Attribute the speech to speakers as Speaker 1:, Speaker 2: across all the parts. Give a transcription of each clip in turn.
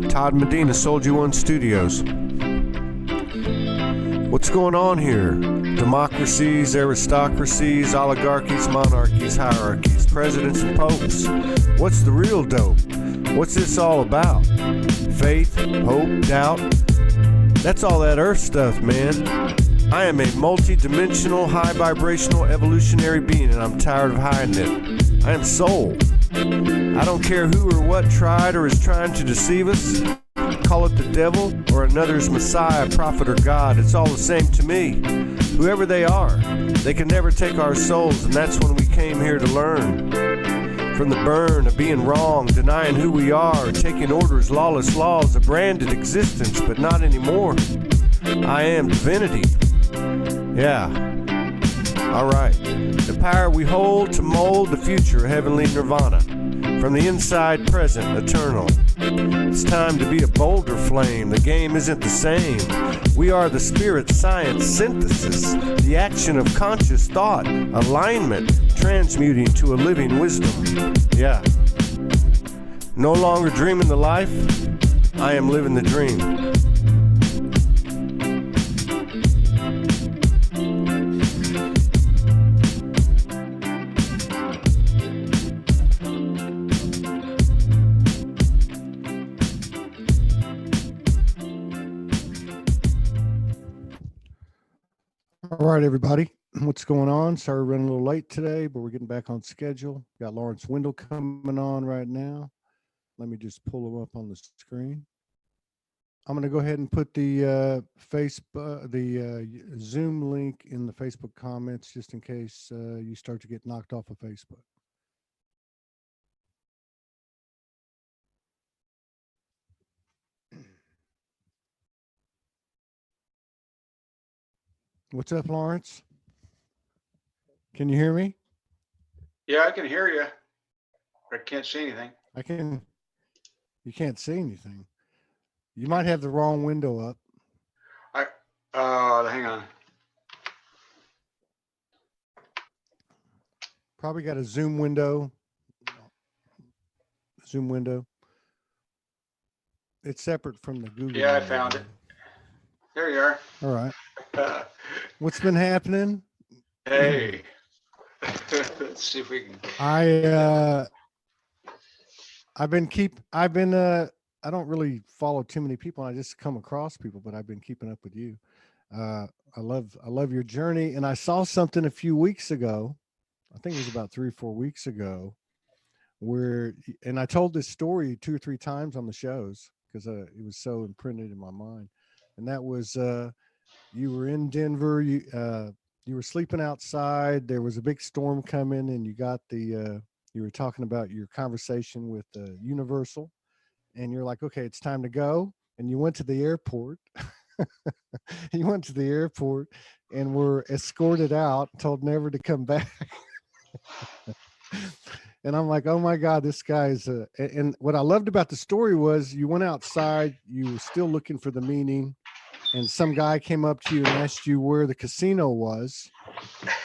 Speaker 1: Todd Medina, SoulogyOneStudios. What's going on here? Democracies, aristocracies, oligarchies, monarchies, hierarchies, presidents and popes. What's the real dope? What's this all about? Faith, hope, doubt? That's all that earth stuff, man. I am a multi-dimensional, high-vibrational, evolutionary being, and I'm tired of hiding it. I am soul. I don't care who or what tried or is trying to deceive us. Call it the devil or another's Messiah, prophet, or God. It's all the same to me. Whoever they are, they can never take our souls, and that's when we came here to learn. From the burn of being wrong, denying who we are, taking orders, lawless laws, a branded existence, but not anymore. I am divinity. Yeah. All right. The power we hold to mold the future, heavenly nirvana. From the inside, present, eternal. It's time to be a bolder flame. The game isn't the same. We are the spirit science synthesis, the action of conscious thought, alignment, transmuting to a living wisdom. Yeah. No longer dreaming the life, I am living the dream. All right, everybody. What's going on? Sorry we're running a little late today, but we're getting back on schedule. Got Lawrence Wendell coming on right now. Let me just pull him up on the screen. I'm going to go ahead and put the Zoom link in the Facebook comments just in case you start to get knocked off of Facebook. What's up, Lawrence? Can you hear me?
Speaker 2: Yeah, I can hear you. I can't see anything.
Speaker 1: You can't see anything. You might have the wrong window up.
Speaker 2: Hang on.
Speaker 1: Probably got a Zoom window. It's separate from the Google.
Speaker 2: Yeah, I found it. There you are.
Speaker 1: All right. What's been happening?
Speaker 2: Hey. Let's see if we can.
Speaker 1: I don't really follow too many people. I just come across people, but I've been keeping up with you. I love your journey. And I saw something a few weeks ago. I think it was about 3 or 4 weeks ago and I told this story 2 or 3 times on the shows because it was so imprinted in my mind. And that was, you were in Denver, you were sleeping outside. There was a big storm coming, and you got you were talking about your conversation with Universal, and you're like, okay, it's time to go. And you went to the airport. You went to the airport and were escorted out, told never to come back. And I'm like, oh my God, this guy's and what I loved about the story was you went outside, you were still looking for the meaning. And some guy came up to you and asked you where the casino was.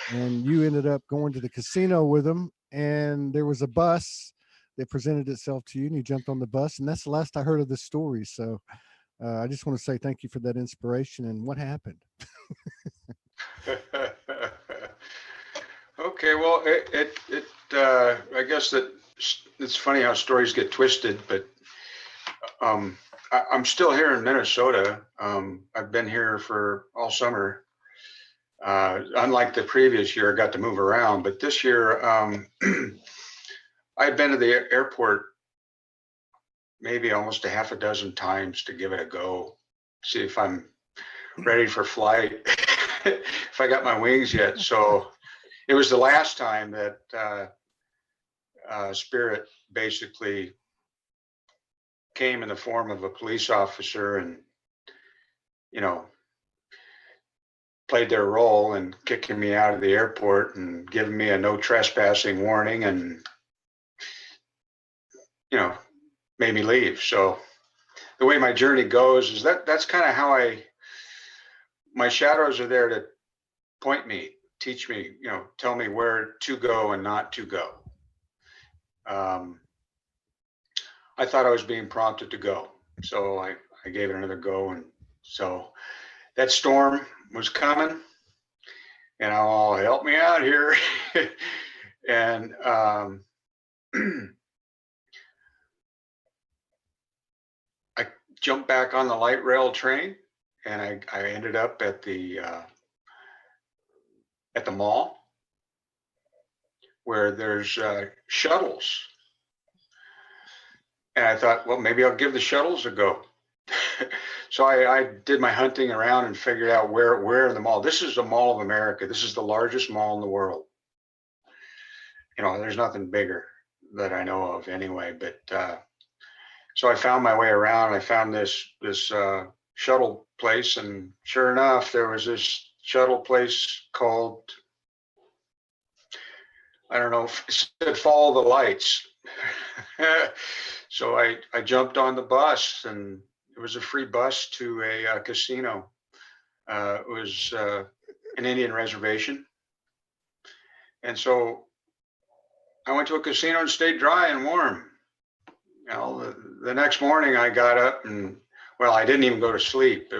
Speaker 1: And you ended up going to the casino with him. And there was a bus that presented itself to you, and you jumped on the bus. And that's the last I heard of this story. So I just want to say thank you for that inspiration. And what happened?
Speaker 2: Okay, well, I guess that it's funny how stories get twisted, but I'm still here in Minnesota. I've been here for all summer. Unlike the previous year, I got to move around, but this year I've been to the airport maybe almost a half a dozen times to give it a go, see if I'm ready for flight, if I got my wings yet. So it was the last time that Spirit basically came in the form of a police officer and, played their role in kicking me out of the airport and giving me a no trespassing warning and, made me leave. So the way my journey goes is that's kind of how I my shadows are there to point me, teach me, tell me where to go and not to go. I thought I was being prompted to go, so I gave it another go, and so that storm was coming, and I'll help me out here, and I jumped back on the light rail train, and I ended up at the mall where there's shuttles. And I thought, well, maybe I'll give the shuttles a go. So I did my hunting around and figured out where in the mall. This is the Mall of America. This is the largest mall in the world. There's nothing bigger that I know of anyway. But so I found my way around. I found this shuttle place, and sure enough, there was this shuttle place called, I don't know, it said Follow the Lights. So I jumped on the bus, and it was a free bus to a casino. It was an Indian reservation. And so I went to a casino and stayed dry and warm. The next morning I got up and, well, I didn't even go to sleep.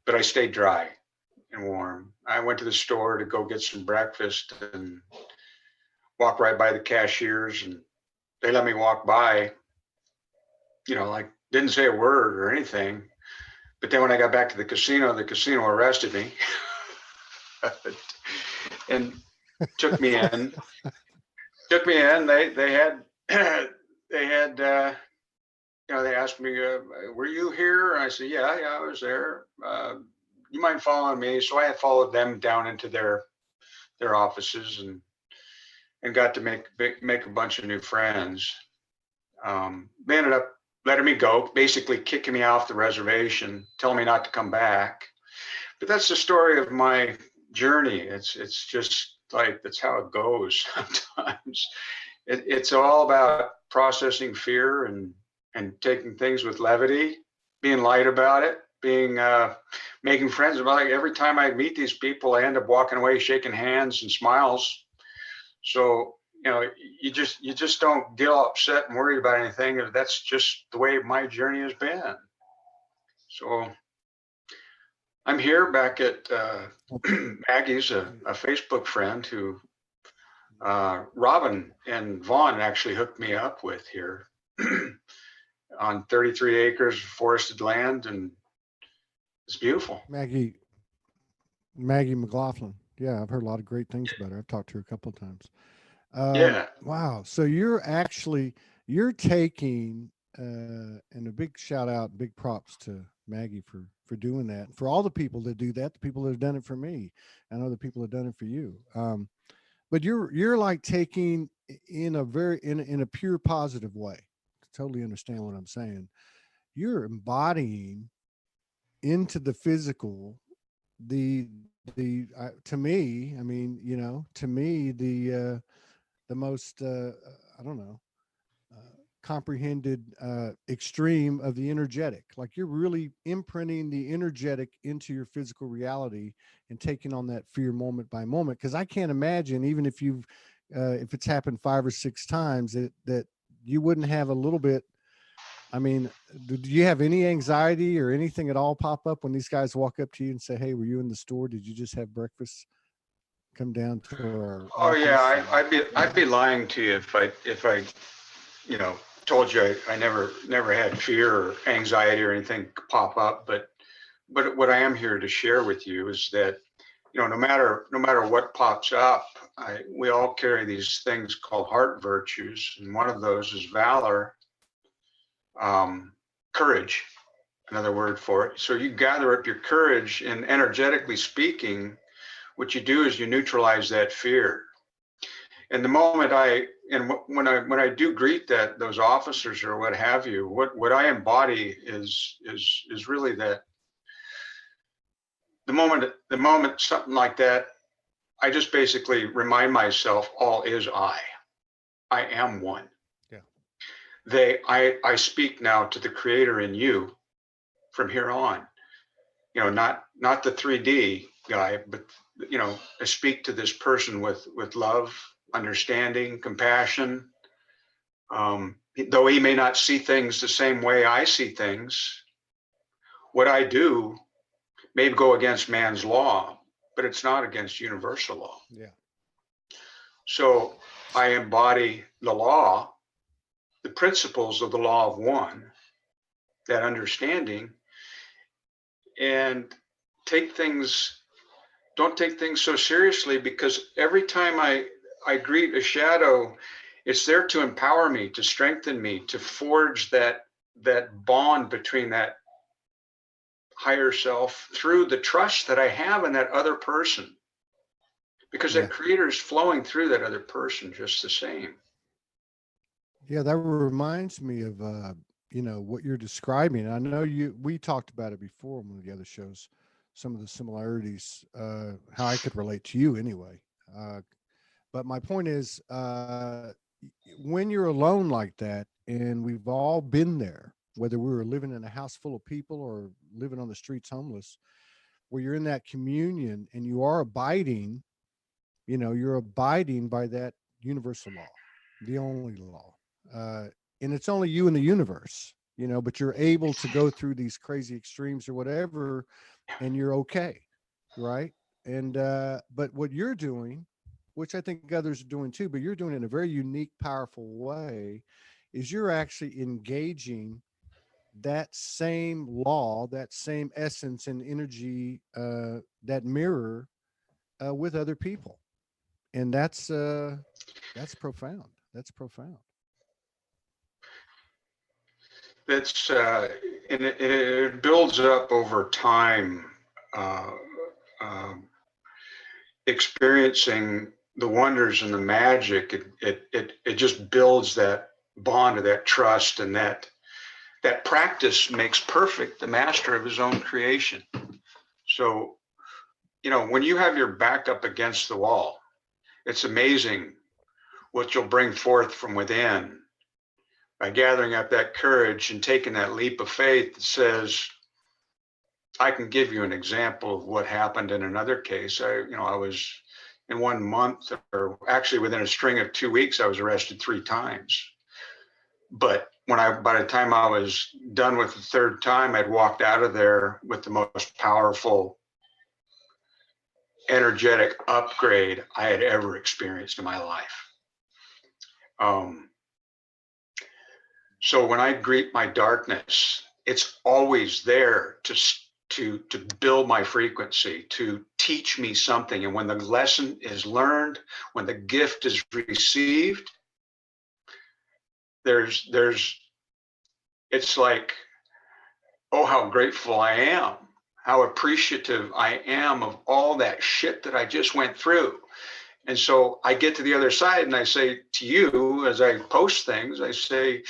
Speaker 2: But I stayed dry and warm. I went to the store to go get some breakfast and walked right by the cashiers, and they let me walk by, like didn't say a word or anything. But then when I got back to the casino arrested me and took me in. They had they asked me, were you here? I said, yeah, I was there. You mind following me? So I had followed them down into their offices and got to make a bunch of new friends. They ended up letting me go, basically kicking me off the reservation, telling me not to come back. But that's the story of my journey. It's just like, that's how it goes sometimes. It's all about processing fear and taking things with levity, being light about it, making friends. Like every time I meet these people, I end up walking away shaking hands and smiles. So you just don't get all upset and worried about anything. That's just the way my journey has been. So I'm here back at Maggie's, a Facebook friend who Robin and Vaughn actually hooked me up with here on 33 acres of forested land, and it's beautiful.
Speaker 3: Maggie McLaughlin. Yeah, I've heard a lot of great things about her. I've talked to her a couple of times.
Speaker 2: Yeah.
Speaker 3: Wow. So you're taking, and a big shout out, big props to Maggie for doing that. For all the people that do that, the people that have done it for me, I know the people that have done it for you. But you're like taking in a pure positive way. Totally understand what I'm saying. You're embodying into the physical to me, I mean, to me, the most, I don't know, comprehended extreme of the energetic. Like you're really imprinting the energetic into your physical reality and taking on that fear moment by moment. Cause I can't imagine, even if if it's happened 5 or 6 times, that you wouldn't have a little bit. I mean, do you have any anxiety or anything at all pop up when these guys walk up to you and say, hey, were you in the store? Did you just have breakfast? Come down to our
Speaker 2: Oh yeah, I'd be lying to you if I told you I never had fear or anxiety or anything pop up. But what I am here to share with you is that no matter what pops up, we all carry these things called heart virtues, and one of those is valor, courage, another word for it. So you gather up your courage, and energetically speaking, what you do is you neutralize that fear. And the moment when I do greet those officers or what have you, what I embody is really that the moment something like that, I just basically remind myself, all is I am one. Yeah. I speak now to the creator in you from here on. not the 3D guy, but I speak to this person with love, understanding, compassion. Though he may not see things the same way I see things, what I do may go against man's law, but it's not against universal law.
Speaker 3: Yeah.
Speaker 2: So I embody the law, the principles of the law of one, that understanding, and don't take things so seriously, because every time I greet a shadow, it's there to empower me, to strengthen me, to forge that bond between that higher self through the trust that I have in that other person, because that creator is flowing through that other person just the same.
Speaker 3: Yeah, that reminds me of what you're describing. I know we talked about it before on one of the other shows, some of the similarities, how I could relate to you anyway. But my point is, when you're alone like that, and we've all been there, whether we were living in a house full of people or living on the streets homeless, where you're in that communion and you are abiding, you're abiding by that universal law, the only law. And it's only you in the universe, but you're able to go through these crazy extremes or whatever, and you're okay. Right. And, but what you're doing, which I think others are doing too, but you're doing it in a very unique, powerful way, is you're actually engaging that same law, that same essence and energy, that mirror, with other people. And that's profound. That's profound.
Speaker 2: That's and it builds up over time, uh, um, experiencing the wonders and the magic. It just builds that bond of that trust, and that practice makes perfect the master of his own creation. So, when you have your back up against the wall, it's amazing what you'll bring forth from within by gathering up that courage and taking that leap of faith that says, I can give you an example of what happened in another case. I was in 1 month, or actually within a string of 2 weeks, I was arrested 3 times. But by the time I was done with the 3rd time, I'd walked out of there with the most powerful, energetic upgrade I had ever experienced in my life. So when I greet my darkness, it's always there to build my frequency, to teach me something. And when the lesson is learned, when the gift is received, it's like, oh, how grateful I am, how appreciative I am of all that shit that I just went through. And so I get to the other side and I say to you, as I post things, I say,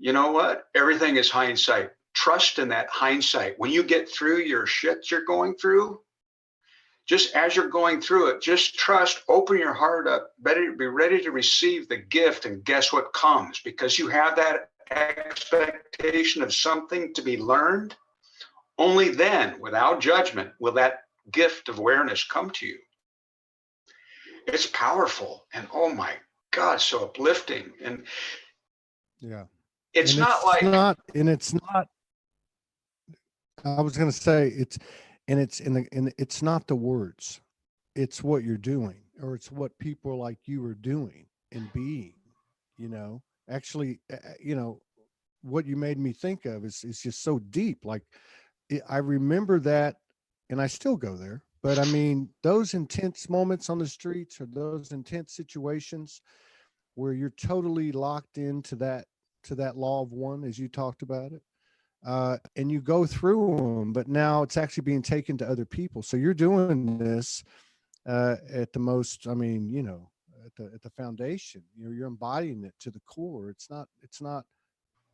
Speaker 2: you know what? Everything is hindsight. Trust in that hindsight. When you get through your shit you're going through, just as you're going through it, just trust, open your heart up, be ready to receive the gift, and guess what comes? Because you have that expectation of something to be learned, only then, without judgment, will that gift of awareness come to you. It's powerful, and oh my God, so uplifting. And
Speaker 3: Yeah.
Speaker 2: it's
Speaker 3: And
Speaker 2: not like,
Speaker 3: it's not, I was going to say it's not the words, it's what you're doing, or it's what people like you are doing and being, actually, what you made me think of is just so deep. Like, I remember that, and I still go there, but I mean, those intense moments on the streets, or those intense situations where you're totally locked into that law of one, as you talked about it, and you go through them, but now it's actually being taken to other people. So you're doing this, at the most, I mean, at the foundation, you're embodying it to the core. It's not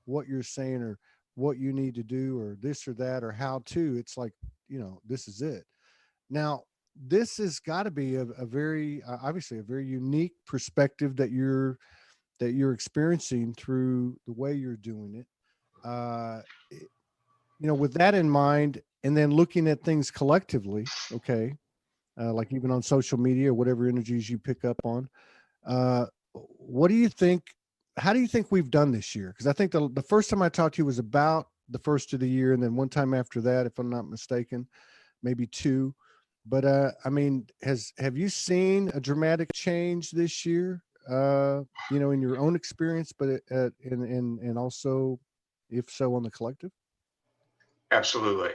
Speaker 3: what you're saying, or what you need to do, or this or that, or how to. It's like, this is it. Now, this has got to be a very, obviously a very unique perspective that you're experiencing through the way you're doing it. With that in mind, and then looking at things collectively, okay, like even on social media or whatever energies you pick up on, what do you think? How do you think we've done this year? Because I think the first time I talked to you was about the first of the year, and then one time after that, if I'm not mistaken, maybe two. But I mean, have you seen a dramatic change this year? You know, in your own experience, but and also, if so, on the collective.
Speaker 2: Absolutely.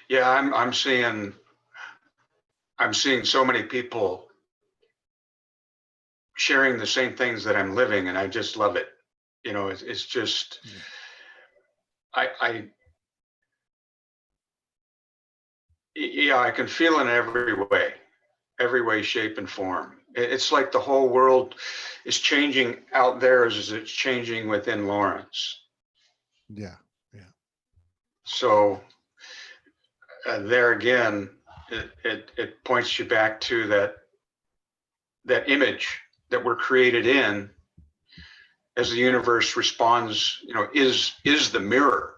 Speaker 2: Yeah, I'm seeing so many people sharing the same things that I'm living, and I just love it. You know, it's just I yeah, I can feel it in every way, shape, and form. It's like the whole world is changing out there as it's changing within Lawrence.
Speaker 3: Yeah, yeah,
Speaker 2: So there again, it points you back to that image that we're created in, as the universe responds. You know, is the mirror.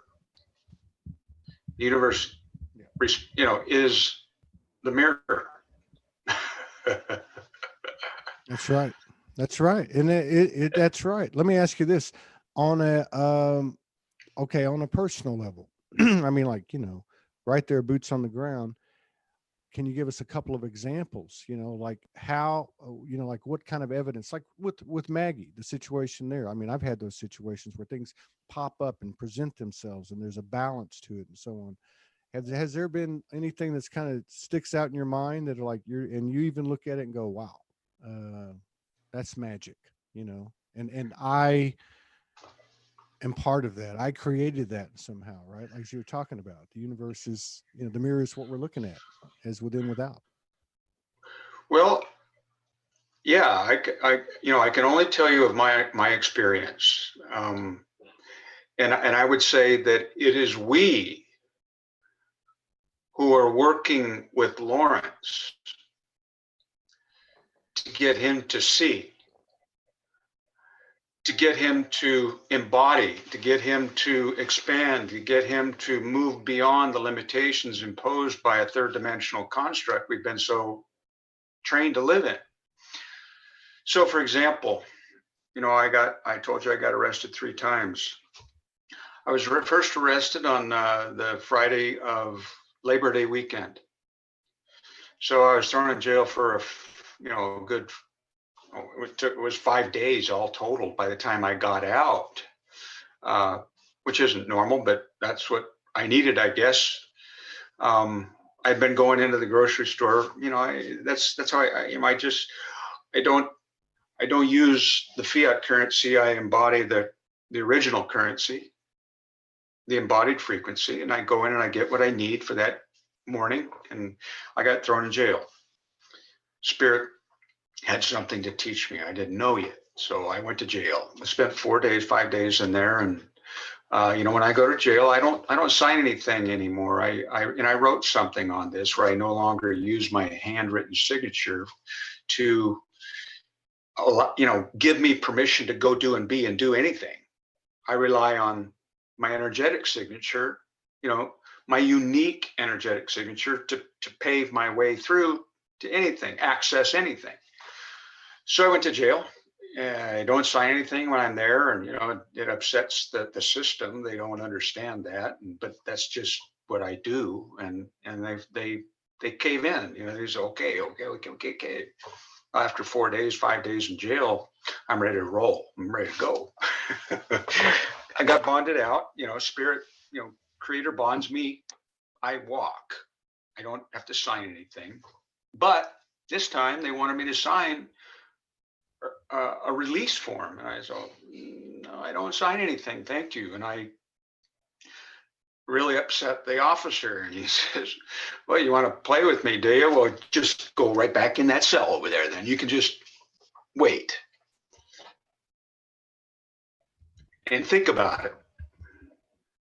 Speaker 2: The universe,
Speaker 3: yeah.
Speaker 2: you know, is the mirror.
Speaker 3: That's right. That's right. And that's right. Let me ask you this on a, okay, on a personal level. I mean, like, you know, right there, boots on the ground. Can you give us a couple of examples, you know, like how, you know, like what kind of evidence, like with Maggie, the situation there? I mean, I've had those situations where things pop up and present themselves and there's a balance to it and so on. Has there been anything that's kind of sticks out in your mind that are like and you even look at it and go, wow, uh, that's magic, you know? And I am part of that. I created that somehow, right? Like you're talking about, the universe is, you know, the mirror is what we're looking at, as within, without.
Speaker 2: Well, yeah, you know, I can only tell you of my experience, and I would say that it is we who are working with Lawrence to get him to see, to get him to embody, to get him to expand, to get him to move beyond the limitations imposed by a third dimensional construct we've been so trained to live in. So, for example, you know, I told you I got arrested 3 times. I was first arrested on the Friday of Labor Day weekend. So I was thrown in jail for you know, a good, it was 5 days all total by the time I got out, which isn't normal, but that's what I needed, I guess. I'd been going into the grocery store, you know, that's how you know, I don't use the fiat currency. I embody the original currency, the embodied frequency, and I go in and I get what I need for that morning, and I got thrown in jail. Spirit had something to teach me I didn't know yet, so I went to jail. I spent 5 days in there, and you know, when I go to jail, I don't sign anything anymore. I wrote something on this where I no longer use my handwritten signature to, you know, give me permission to go do and be and do anything. I rely on my energetic signature, you know, my unique energetic signature to pave my way through to anything, access anything. So I went to jail. I don't sign anything when I'm there, and you know, it upsets the system. They don't understand that, but that's just what I do, and they cave in. You know, they say, okay. After 4 days, 5 days in jail, I'm ready to roll. I'm ready to go. I got bonded out. You know, Spirit, you know, Creator bonds me. I walk. I don't have to sign anything. But this time they wanted me to sign a release form. And I said, no, I don't sign anything. Thank you. And I really upset the officer. And he says, well, you want to play with me, do you? Well, just go right back in that cell over there. Then you can just wait and think about it.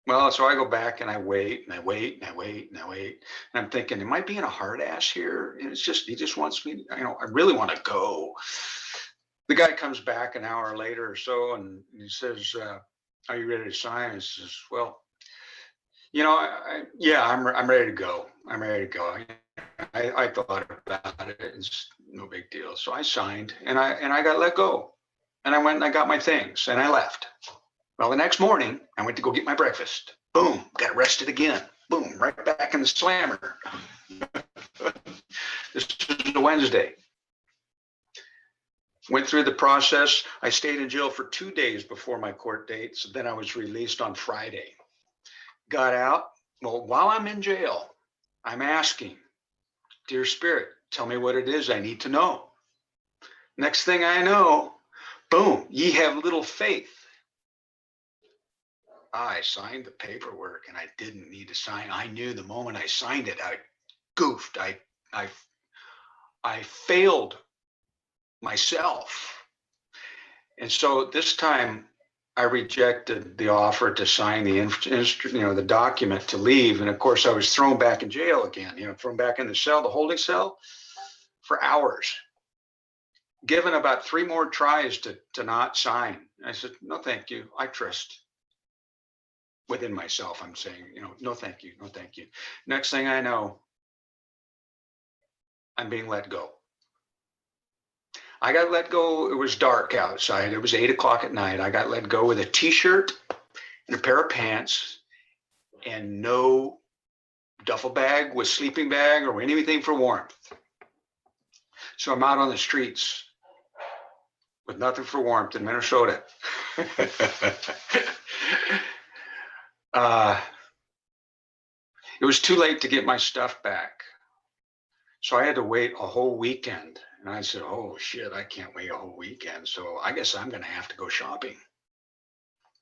Speaker 2: Well, so I go back and I wait and I wait and I wait and I wait. And I'm thinking, am I being a hard ass here? And it's just, he just wants me, you know, I really want to go. The guy comes back an hour later or so, and he says, are you ready to sign? I says, well, Yeah, I'm ready to go. I'm ready to go. I thought about it. It's no big deal. So I signed, and I got let go, and I went and I got my things, and I left. Well, the next morning, I went to go get my breakfast. Boom, got arrested again. Boom, right back in the slammer. This is a Wednesday. Went through the process. I stayed in jail for 2 days before my court date. So then I was released on Friday. Got out. Well, while I'm in jail, I'm asking, dear Spirit, tell me what it is I need to know. Next thing I know, boom, ye have little faith. I signed the paperwork and I didn't need to sign. I knew the moment I signed it, I goofed. I failed myself. And so this time I rejected the offer to sign the document to leave. And of course I was thrown back in jail again, thrown back in the cell, the holding cell, for hours, given about 3 more tries to not sign. I said, no, thank you. I trust within myself. I'm saying, no, thank you. No, thank you. Next thing I know, I'm being let go. I got let go. It was dark outside. It was 8 o'clock at night. I got let go with a t-shirt and a pair of pants and no duffel bag with sleeping bag or anything for warmth. So I'm out on the streets with nothing for warmth in Minnesota. It was too late to get my stuff back. So I had to wait a whole weekend. And I said, oh shit, I can't wait a whole weekend. So I guess I'm going to have to go shopping.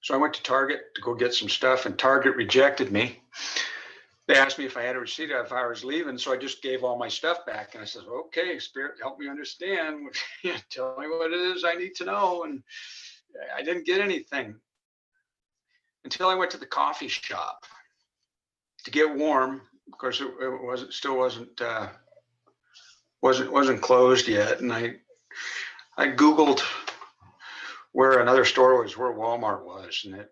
Speaker 2: So I went to Target to go get some stuff, and Target rejected me. They asked me if I had a receipt if I was leaving. So I just gave all my stuff back. And I said, okay, Spirit, help me understand. Tell me what it is I need to know. And I didn't get anything until I went to the coffee shop to get warm. Of course, it wasn't closed yet. And I Googled where another store was, where Walmart was, and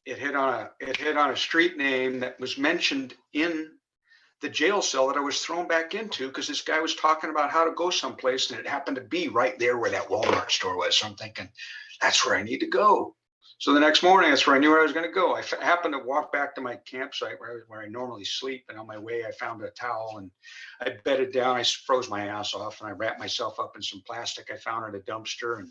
Speaker 2: it hit on a street name that was mentioned in the jail cell that I was thrown back into, because this guy was talking about how to go someplace, and it happened to be right there where that Walmart store was. So I'm thinking, that's where I need to go. So the next morning, that's where I knew where I was going to go. I happened to walk back to my campsite where I normally sleep, and on my way, I found a towel, and I bedded down. I froze my ass off, and I wrapped myself up in some plastic I found at a dumpster.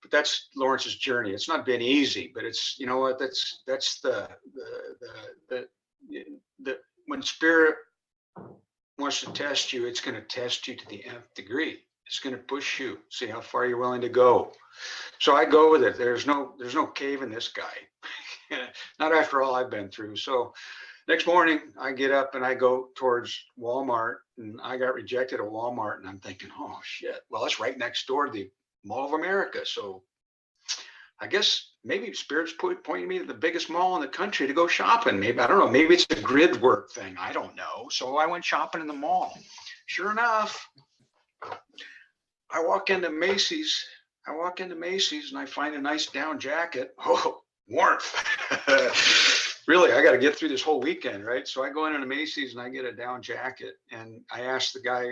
Speaker 2: But that's Lawrence's journey. It's not been easy, but it's, you know what, that's the when Spirit wants to test you, it's going to test you to the nth degree. It's going to push you, see how far you're willing to go. So I go with it. There's no cave in this guy. Not after all I've been through. So next morning I get up and I go towards Walmart, and I got rejected at Walmart, and I'm thinking, oh shit, well, it's right next door to the Mall of America. So I guess maybe Spirit's pointing me to the biggest mall in the country to go shopping. Maybe, I don't know, maybe it's a grid work thing. I don't know. So I went shopping in the mall. Sure enough, I walk into Macy's and I find a nice down jacket. Oh, warmth. Really, I got to get through this whole weekend, right? So I go into Macy's and I get a down jacket, and I ask the guy,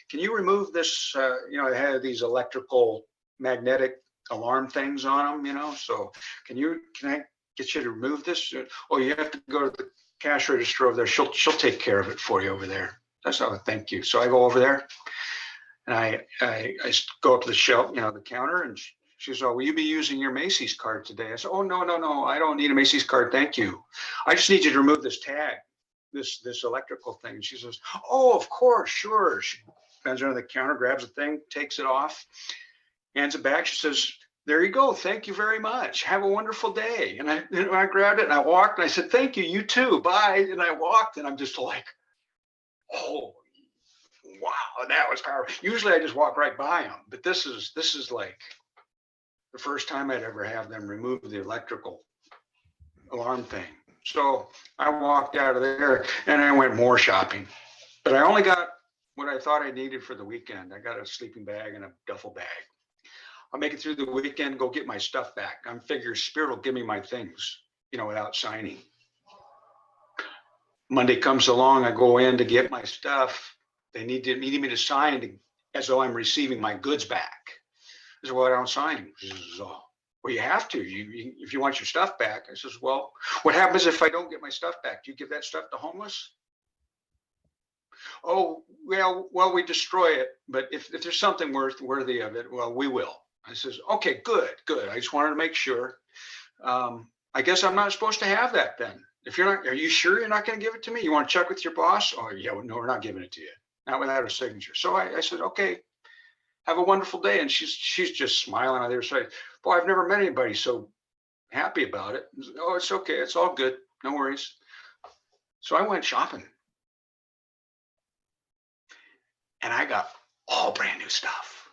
Speaker 2: can you remove this? It had these electrical magnetic alarm things on them, so can I get you to remove this? Oh, you have to go to the cash register over there. She'll take care of it for you over there. That's how, thank you. So I go over there, and I go up to the shelf, the counter, and she says, oh, will you be using your Macy's card today? I said, oh, no, I don't need a Macy's card, thank you. I just need you to remove this tag, this electrical thing. And she says, oh, of course, sure. She bends under the counter, grabs the thing, takes it off, hands it back. She says, there you go, thank you very much. Have a wonderful day. And I grabbed it and I walked, and I said, thank you, you too, bye. And I walked, and I'm just like, oh, wow, that was powerful. Usually I just walk right by them, but this is like the first time I'd ever have them remove the electrical alarm thing. So I walked out of there and I went more shopping, but I only got what I thought I needed for the weekend. I got a sleeping bag and a duffel bag. I'll make it through the weekend, go get my stuff back. I'm figure Spirit will give me my things, without signing. Monday comes along, I go in to get my stuff. They needed me to sign as though I'm receiving my goods back. I said, well, I don't sign. She says, oh, well, you have to. If you want your stuff back. I says, well, what happens if I don't get my stuff back? Do you give that stuff to homeless? Oh, well, we destroy it. But if there's something worthy of it, well, we will. I says, okay, good. I just wanted to make sure. I guess I'm not supposed to have that then. If you're not, are you sure you're not going to give it to me? You want to check with your boss? Oh, yeah, no, we're not giving it to you. Not without a signature. So I said, okay, have a wonderful day. And she's just smiling on the other side. Boy, I've never met anybody so happy about it. Oh, it's okay. It's all good. No worries. So I went shopping. And I got all brand new stuff.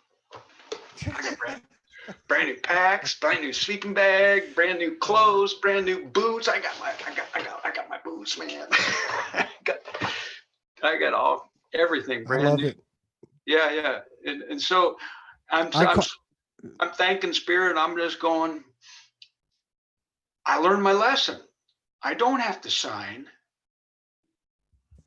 Speaker 2: I got brand new packs, brand new sleeping bag, brand new clothes, brand new boots. I got my boots, man. I got everything brand new. It. Yeah. And so I'm thanking Spirit. I'm just going, I learned my lesson. I don't have to sign.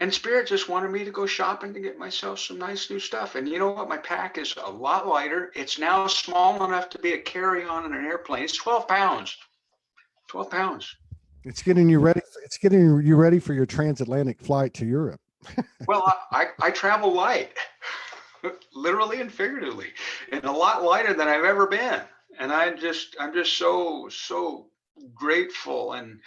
Speaker 2: And Spirit just wanted me to go shopping to get myself some nice new stuff. And you know what? My pack is a lot lighter. It's now small enough to be a carry-on in an airplane. It's 12 pounds. 12 pounds.
Speaker 3: It's getting you ready. It's getting you ready for your transatlantic flight to Europe.
Speaker 2: Well, I travel light, literally and figuratively, and a lot lighter than I've ever been. And I'm just so grateful. And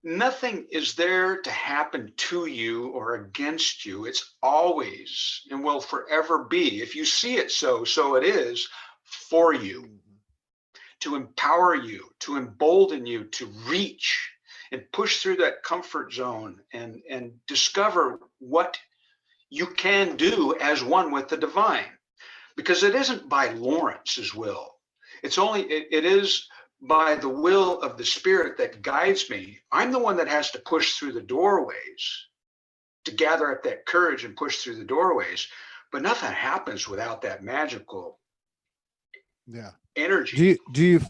Speaker 2: nothing is there to happen to you or against you. It's always and will forever be, if you see it so it is, for you, to empower you, to embolden you, to reach and push through that comfort zone and discover what you can do as one with the divine. Because it isn't by Lawrence's will. It is by the will of the Spirit that guides me. I'm the one that has to push through the doorways, to gather up that courage and push through the doorways. But nothing happens without that magical energy.
Speaker 3: Do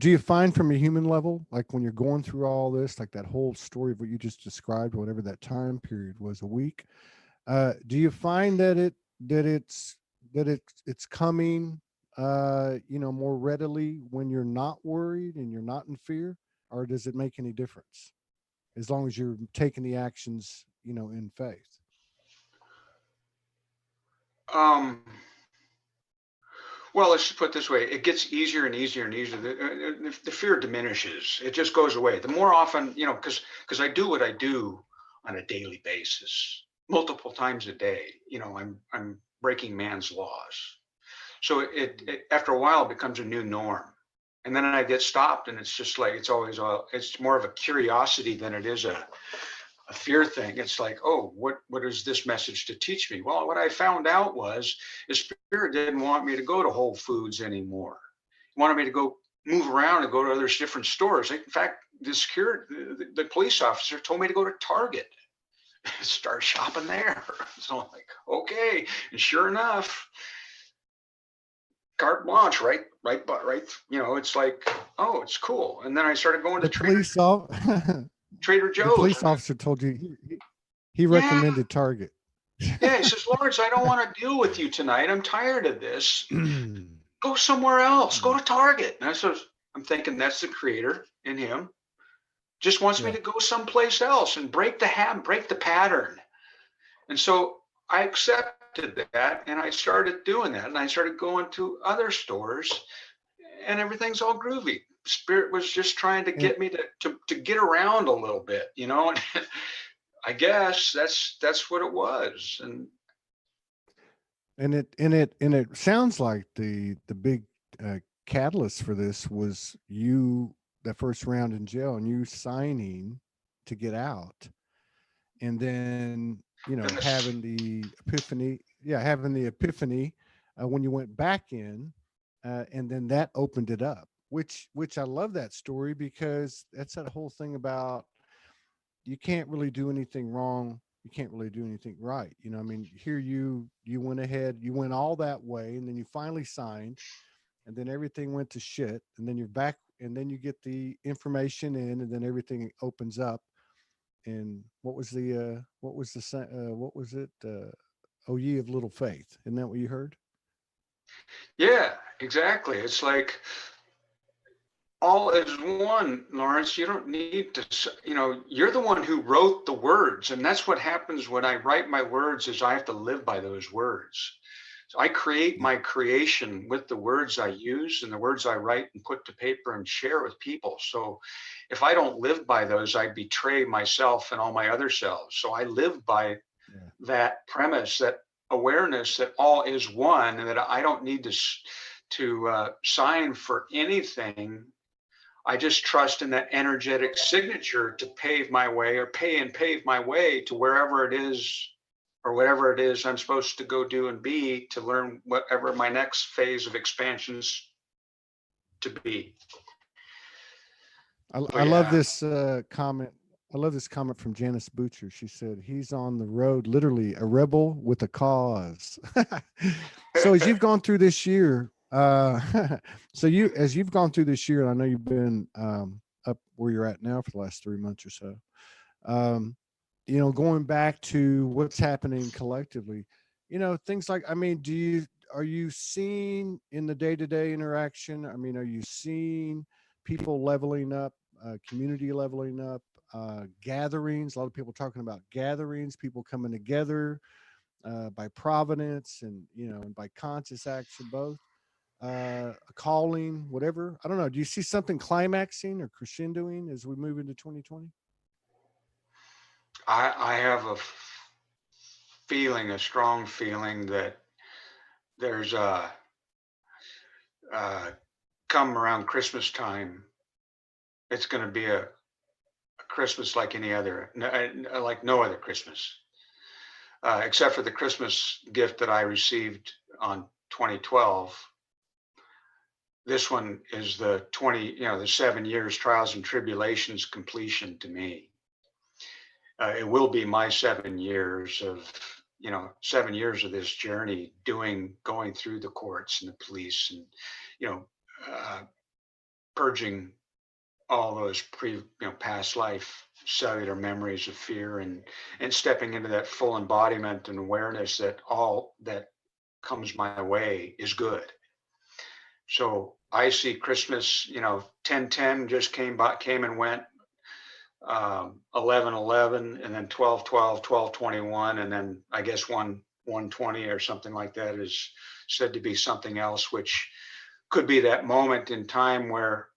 Speaker 3: you find from a human level, like when you're going through all this, like that whole story of what you just described, whatever that time period was, a week, do you find that it's coming more readily when you're not worried and you're not in fear? Or does it make any difference as long as you're taking the actions, in faith?
Speaker 2: Well, let's put it this way. It gets easier and easier and easier. The fear diminishes. It just goes away. The more often, because I do what I do on a daily basis, multiple times a day, I'm breaking man's laws. So it after a while it becomes a new norm. And then I get stopped and it's just like, it's more of a curiosity than it is a fear thing. It's like, oh, what is this message to teach me? Well, what I found out was the Spirit didn't want me to go to Whole Foods anymore. He wanted me to go move around and go to other different stores. In fact, the police officer told me to go to Target, start shopping there. So I'm like, okay. And sure enough, carte blanche, right. It's like, oh, it's cool. And then I started going to Trader Joe's.
Speaker 3: The police officer told you he recommended Target.
Speaker 2: Yeah, he says, Lawrence, I don't want to deal with you tonight. I'm tired of this. Go somewhere else. Go to Target. And I'm thinking that's the creator in him. Just wants me to go someplace else and break the habit, break the pattern. And so I accepted that and I started doing that. And I started going to other stores and everything's all groovy. Spirit was just trying to get me to get around a little bit, and I guess that's what it was.
Speaker 3: And it sounds like the big catalyst for this was you, that first round in jail, and you signing to get out, and then having the epiphany when you went back in, and then that opened it up. Which I love that story, because that's that whole thing about you can't really do anything wrong. You can't really do anything right. Here you went ahead, you went all that way, and then you finally signed, and then everything went to shit. And then you're back, and then you get the information in, and then everything opens up. and what was the what was it? Oh, ye of little faith. Isn't that what you heard?
Speaker 2: Yeah, exactly. It's like all is one, Lawrence. You don't need to, you're the one who wrote the words. And that's what happens when I write my words is I have to live by those words. So I create
Speaker 3: Yeah.
Speaker 2: my creation with the words I use and the words I write and put to paper and share with people. So if I don't live by those, I betray myself and all my other selves. So I live by
Speaker 3: Yeah.
Speaker 2: that premise, that awareness that all is one, and that I don't need to sign for anything. I just trust in that energetic signature to pave my way or pave my way to wherever it is or whatever it is I'm supposed to go do and be to learn whatever my next phase of expansions to be.
Speaker 3: I
Speaker 2: But
Speaker 3: love
Speaker 2: yeah,
Speaker 3: this comment. I love this comment from Janice Butcher. She said, he's on the road, literally a rebel with a cause. So as you've gone through this year, as you've gone through this year, and I know you've been up where you're at now for the last 3 months or so, going back to what's happening collectively, things like, I mean, are you seeing in the day-to-day interaction? I mean, are you seeing people leveling up, community leveling up, gatherings? A lot of people talking about gatherings, people coming together by providence and by conscious action, both a calling, whatever. I don't know. Do you see something climaxing or crescendoing as we move into 2020?
Speaker 2: I have a strong feeling that there's uh, come around Christmas time, it's going to be a Christmas like any other, like no other Christmas, except for the Christmas gift that I received on 2012. This one is the 7 years trials and tribulations completion to me. It will be my 7 years of, 7 years of this journey going through the courts and the police and, you know, uh, purging all those past life cellular memories of fear and stepping into that full embodiment and awareness that all that comes my way is good. So I see Christmas, 10/10 just came and went, 11/11, and then 12/12, 12/21, and then I guess 1/120 or something like that is said to be something else, which could be that moment in time where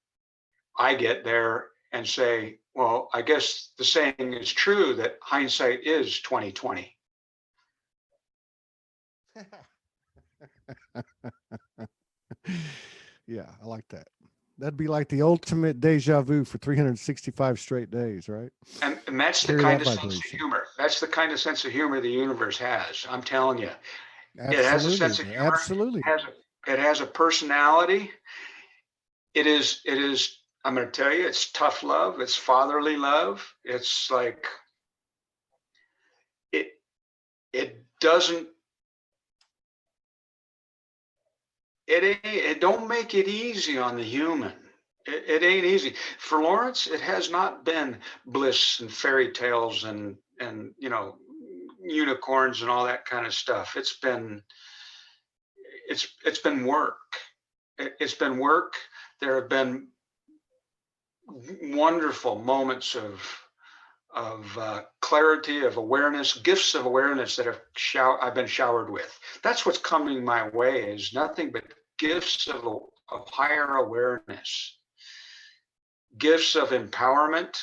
Speaker 2: I get there and say, well, I guess the saying is true that hindsight is 2020.
Speaker 3: Yeah, I like that. That'd be like the ultimate deja vu for 365 straight days, right?
Speaker 2: And that's the
Speaker 3: Carry
Speaker 2: kind
Speaker 3: that
Speaker 2: of sense of
Speaker 3: vibration.
Speaker 2: humor. That's the kind of sense of humor the universe has. I'm telling you, it has a
Speaker 3: Absolutely.
Speaker 2: sense of humor.
Speaker 3: Absolutely.
Speaker 2: It has a personality. It is, I'm going to tell you, it's tough love. It's fatherly love. It's like, it, it doesn't, it don't make it easy on the human. It ain't easy. For Lawrence, it has not been bliss and fairy tales and unicorns and all that kind of stuff. It's been work. It's been work. There have been wonderful moments of clarity, of awareness, gifts of awareness that I've been showered with. That's what's coming my way is nothing but gifts of higher awareness, gifts of empowerment.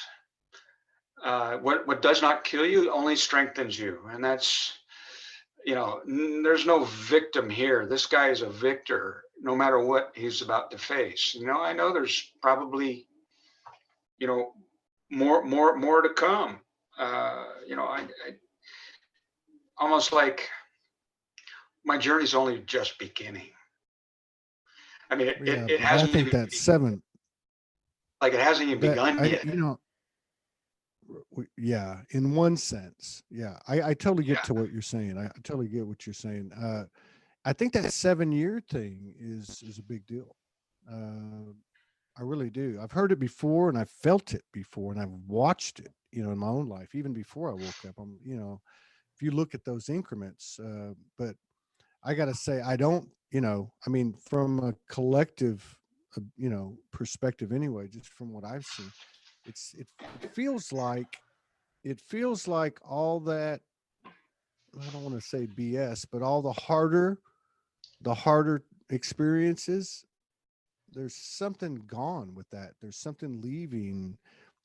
Speaker 2: What does not kill you only strengthens you, and that's there's no victim here. This guy is a victor, no matter what he's about to face. I know there's probably more to come. I almost like my journey's only just beginning. I mean, it,
Speaker 3: Yeah,
Speaker 2: it, it
Speaker 3: but I
Speaker 2: hasn't
Speaker 3: think
Speaker 2: even
Speaker 3: that seven,
Speaker 2: like it hasn't even
Speaker 3: that
Speaker 2: begun
Speaker 3: I,
Speaker 2: yet.
Speaker 3: yeah, in one sense. Yeah, I totally get
Speaker 2: Yeah,
Speaker 3: to what you're saying. I totally get what you're saying. I think that 7 year thing is a big deal. Uh, I really do. I've heard it before and I've felt it before and I've watched it, in my own life, even before I woke up. If you look at those increments, but I got to say, I don't, I mean, from a collective, perspective anyway, just from what I've seen, it feels like all that, I don't want to say BS, but all the harder experiences, there's something gone with that. There's something leaving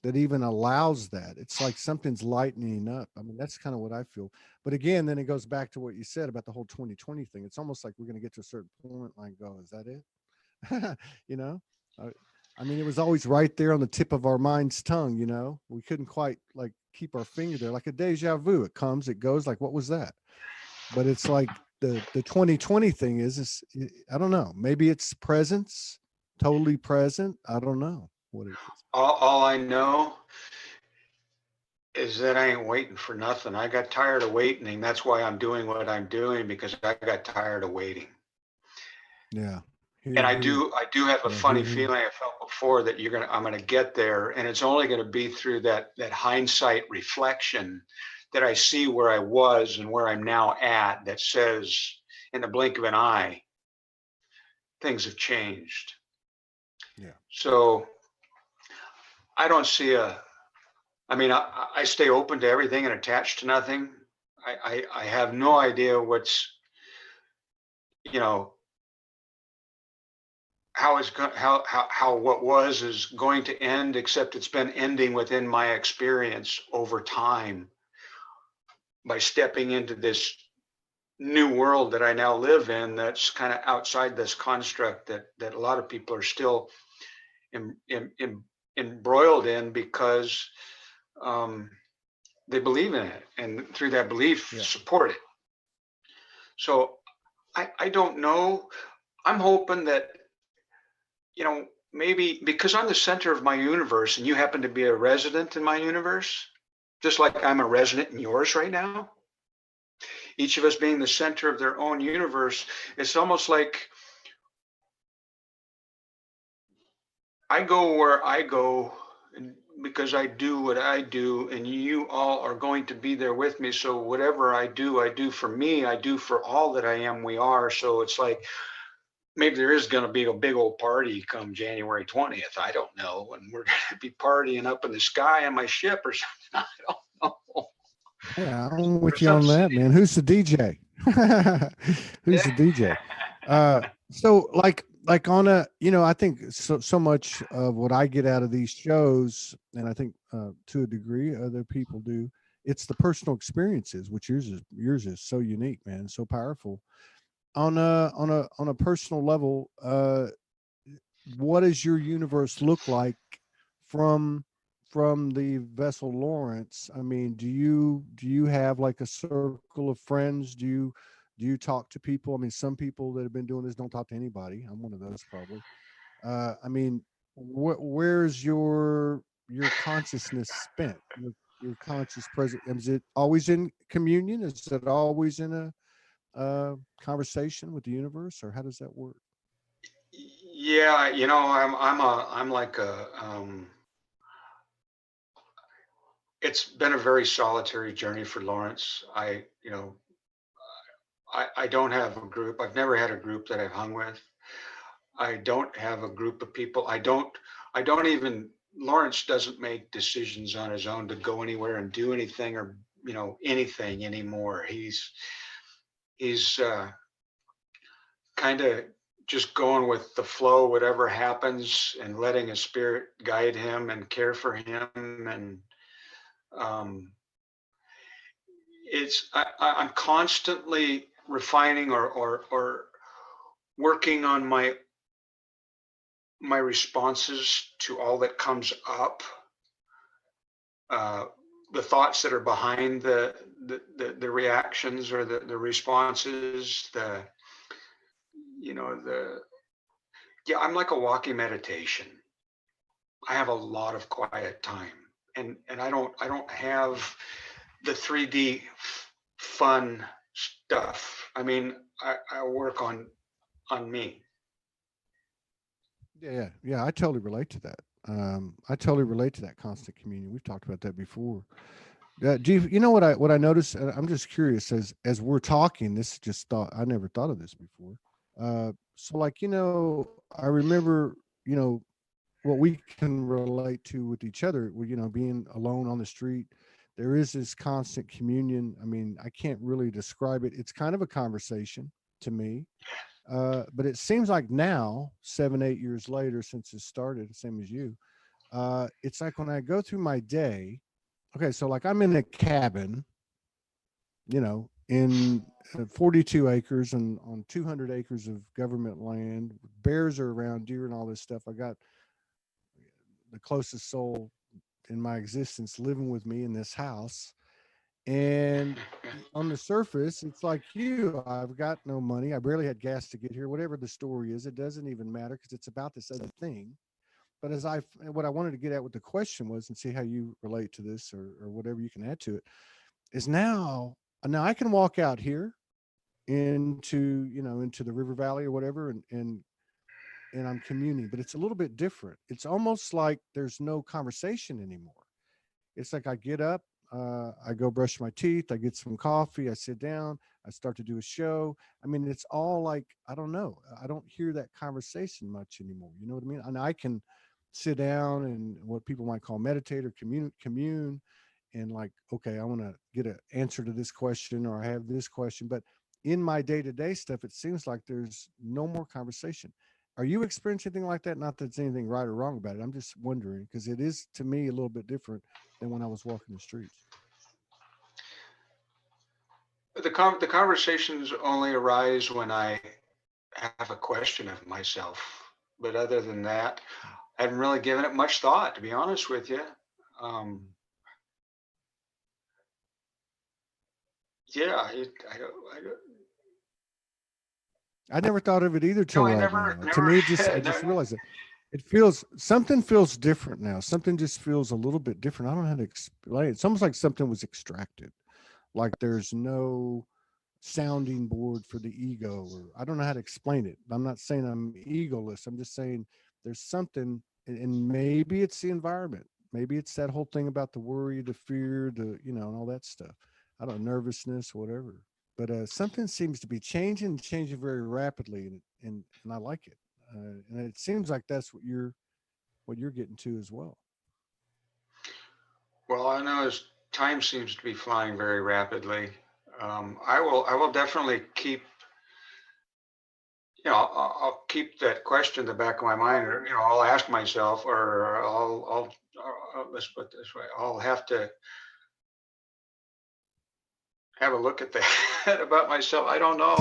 Speaker 3: that even allows that. It's like something's lightening up. I mean, that's kind of what I feel. But again, then it goes back to what you said about the whole 2020 thing. It's almost like we're going to get to a certain point, like, go, is that it? you know, uh, I mean, it was always right there on the tip of our mind's tongue. We couldn't quite like keep our finger there, like a deja vu. It comes, it goes. Like, what was that? But it's like the 2020 thing is I don't know. Maybe it's presence, totally present. I don't know what it is.
Speaker 2: All I know is that I ain't waiting for nothing. I got tired of waiting. That's why I'm doing what I'm doing, because I got tired of waiting.
Speaker 3: Yeah.
Speaker 2: And
Speaker 3: Here,
Speaker 2: I
Speaker 3: here.
Speaker 2: do have a
Speaker 3: Yeah,
Speaker 2: funny
Speaker 3: here, here.
Speaker 2: feeling I felt before that I'm gonna get there, and it's only gonna be through that hindsight reflection that I see where I was and where I'm now at, that says in the blink of an eye, things have changed.
Speaker 3: Yeah.
Speaker 2: So I don't see I mean, I stay open to everything and attached to nothing. I have no idea what's, you know, how it's going, how what was is going to end, except it's been ending within my experience over time by stepping into this new world that I now live in, that's kind of outside this construct that a lot of people are still embroiled in, because um, they believe in it, and through that belief
Speaker 3: Yeah.
Speaker 2: support it. So I don't know. I'm hoping that, maybe because I'm the center of my universe and you happen to be a resident in my universe, just like I'm a resident in yours right now, each of us being the center of their own universe, it's almost like I go where I go because I do what I do, and you all are going to be there with me. So whatever I do for me, I do for all that I am, we are. So it's like, maybe there is going to be a big old party come January 20th. I don't know. And we're going to be partying up in the sky on my ship or something. I don't know.
Speaker 3: Yeah, I'm
Speaker 2: Or
Speaker 3: with you
Speaker 2: some
Speaker 3: on
Speaker 2: city.
Speaker 3: that, man. Who's the DJ? Who's the DJ? So like on a, I think so much of what I get out of these shows, and I think to a degree other people do, it's the personal experiences, which yours is so unique, man, so powerful. On a personal level, what does your universe look like from the vessel Lawrence? I mean, do you have like a circle of friends? Do you talk to people? I mean, some people that have been doing this don't talk to anybody. I'm one of those probably. I mean, where's your consciousness spent? Your conscious present? Is it always in communion? Is it always in a conversation with the universe, or how does that work?
Speaker 2: Yeah, I'm like it's been a very solitary journey for Lawrence. I don't have a group. I've never had a group that I've hung with. I don't have a group of people. I don't even, Lawrence doesn't make decisions on his own to go anywhere and do anything, or, anything anymore. He's kind of just going with the flow, whatever happens, and letting his spirit guide him and care for him. And um, I'm constantly refining or working on my responses to all that comes up, uh, the thoughts that are behind the reactions or the responses, the yeah, I'm like a walking meditation. I have a lot of quiet time, and I don't have the 3D fun stuff. I mean, I work on me.
Speaker 3: Yeah. I totally relate to that. I totally relate to that constant communion. We've talked about that before. You know what I noticed? I'm just curious as we're talking. This just thought I never thought of this before. So like I remember what we can relate to with each other. Being alone on the street, there is this constant communion. I mean, I can't really describe it. It's kind of a conversation to me. But it seems like now, 7, 8 years later, since it started, same as you, it's like when I go through my day. Okay, so like I'm in a cabin, in 42 acres and on 200 acres of government land. Bears are around, deer and all this stuff. I got the closest soul in my existence living with me in this house. And on the surface, it's like I've got no money. I barely had gas to get here. Whatever the story is, it doesn't even matter because it's about this other thing. But what I wanted to get at with the question was, and see how you relate to this or whatever you can add to it, is now I can walk out here into the river valley or whatever, and I'm communing, but it's a little bit different. It's almost like there's no conversation anymore. It's like I get up, I go brush my teeth, I get some coffee, I sit down, I start to do a show. I mean, it's all like, I don't know. I don't hear that conversation much anymore. You know what I mean? And I can sit down and what people might call meditate or commune and like, okay, I want to get an answer to this question or I have this question. But in my day-to-day stuff, it seems like there's no more conversation. Are you experiencing anything like that? Not that there's anything right or wrong about it. I'm just wondering because it is to me a little bit different than when I was walking the streets.
Speaker 2: The conversations only arise when I have a question of myself. But other than that, I haven't really given it much thought, to be honest with you. Um, yeah,
Speaker 3: I never thought of it either till
Speaker 2: no, I
Speaker 3: right
Speaker 2: never,
Speaker 3: now. To
Speaker 2: never,
Speaker 3: me, I just
Speaker 2: never.
Speaker 3: realized something feels different now. Something just feels a little bit different. I don't know how to explain it. It's almost like something was extracted. Like there's no sounding board for the ego, or I don't know how to explain it. I'm not saying I'm egoless. I'm just saying there's something, and maybe it's the environment. Maybe it's that whole thing about the worry, the fear, and all that stuff. I don't know, nervousness, whatever. But something seems to be changing very rapidly, and I like it. And it seems like that's what you're getting to as well.
Speaker 2: Well, I know as time seems to be flying very rapidly. I will definitely keep, I'll keep that question in the back of my mind, or, I'll ask myself, or let's put it this way, I'll have to have a look at that about myself. I don't know.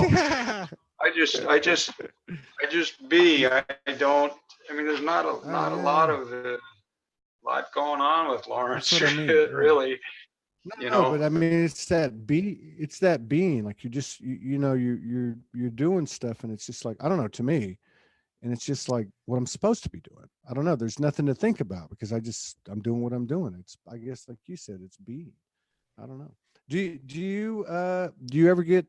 Speaker 2: I just be. I don't. I mean, there's not a lot
Speaker 3: Yeah.
Speaker 2: of lot going on with
Speaker 3: That's
Speaker 2: Lawrence,
Speaker 3: what I mean. Yeah.
Speaker 2: really.
Speaker 3: No,
Speaker 2: You
Speaker 3: no, but
Speaker 2: know.
Speaker 3: I mean, it's that being. Like you just, you're doing stuff, and it's just like I don't know to me, and it's just like what I'm supposed to be doing. I don't know. There's nothing to think about because I'm doing what I'm doing. It's I guess like you said, it's being. I don't know. Do you ever get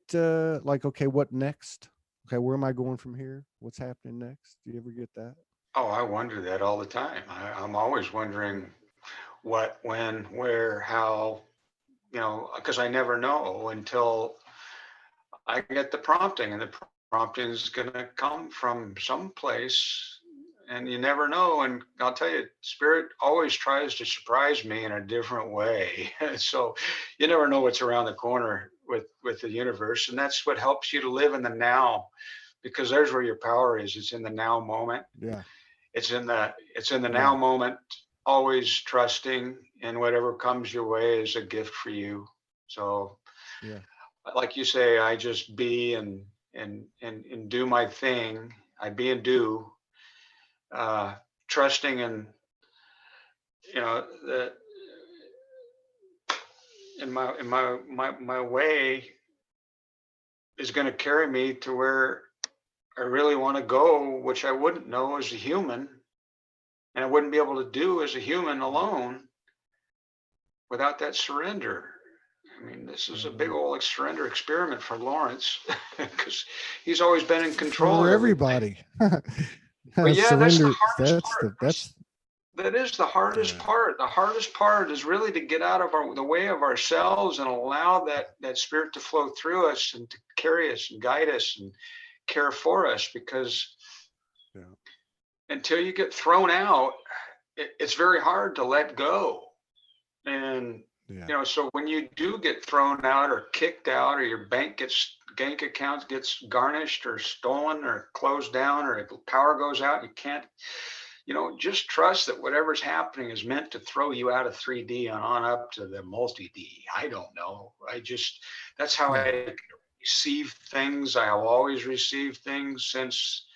Speaker 3: like okay, what next? Okay, where am I going from here? What's happening next? Do you ever get that?
Speaker 2: Oh, I wonder that all the time. I'm always wondering what, when, where, how. Because I never know until I get the prompting, and the prompting is going to come from someplace, and you never know. And I'll tell you, Spirit always tries to surprise me in a different way. So you never know what's around the corner with the universe, and that's what helps you to live in the now, because there's where your power is. It's in the now moment.
Speaker 3: Yeah,
Speaker 2: It's in the
Speaker 3: yeah,
Speaker 2: now moment. Always trusting, and whatever comes your way is a gift for you. So
Speaker 3: yeah.
Speaker 2: like you say, I just be and do my thing. I be and do, uh, trusting and that in my way is going to carry me to where I really want to go, which I wouldn't know as a human, and I wouldn't be able to do as a human alone without that surrender. I mean, this is a big
Speaker 3: Mhm.
Speaker 2: old surrender experiment for Lawrence because he's always been in control
Speaker 3: For
Speaker 2: of everything.
Speaker 3: everybody.
Speaker 2: But yeah, that's the
Speaker 3: Surrender.
Speaker 2: hardest
Speaker 3: That's
Speaker 2: part.
Speaker 3: that's
Speaker 2: That is the hardest
Speaker 1: Yeah.
Speaker 2: part. The hardest part is really to get out of the way of ourselves and allow that spirit to flow through us and to carry us and guide us and care for us. Because
Speaker 1: Yeah.
Speaker 2: until you get thrown out, it's very hard to let go. And
Speaker 1: Yeah.
Speaker 2: so when you do get thrown out or kicked out, or your bank account gets garnished or stolen or closed down, or the power goes out, you can't, just trust that whatever's happening is meant to throw you out of 3D and on up to the multi-D. I don't know. That's how
Speaker 3: Yeah.
Speaker 2: I receive things. I have always received things since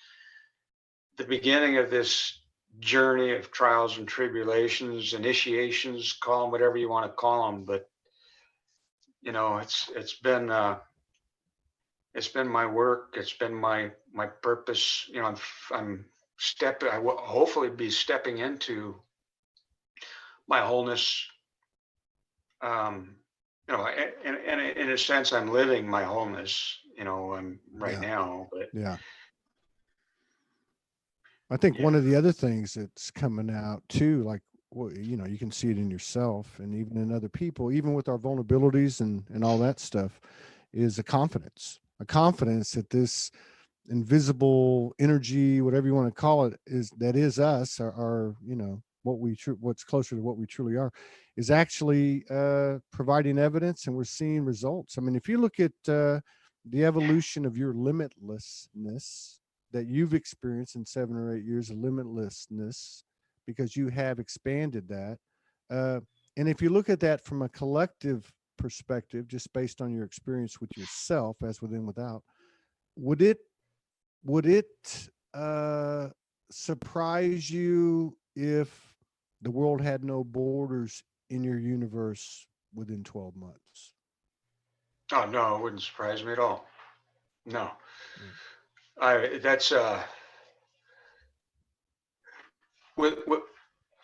Speaker 2: the beginning of this journey of trials and tribulations, initiations, call them whatever you want to call them. But it's been my work. It's been my purpose. I'm I will hopefully be stepping into my wholeness. Um, in a sense, I'm living my wholeness. I'm right
Speaker 3: Yeah.
Speaker 2: now, but
Speaker 3: Yeah. I think
Speaker 2: yeah,
Speaker 3: one of the other things that's coming out too, like, well, you can see it in yourself and even in other people, even with our vulnerabilities and all that stuff, is a confidence that this invisible energy, whatever you want to call it, is us, or what's closer to what we truly are, is actually providing evidence, and we're seeing results. I mean, if you look at the evolution of your limitlessness that you've experienced in 7 or 8 years of limitlessness, because you have expanded that, uh, and if you look at that from a collective perspective, just based on your experience with yourself as within without, would it would it surprise you if the world had no borders in your universe within 12 months?
Speaker 2: oh no, it wouldn't surprise me at all. No,
Speaker 3: Yeah.
Speaker 2: I that's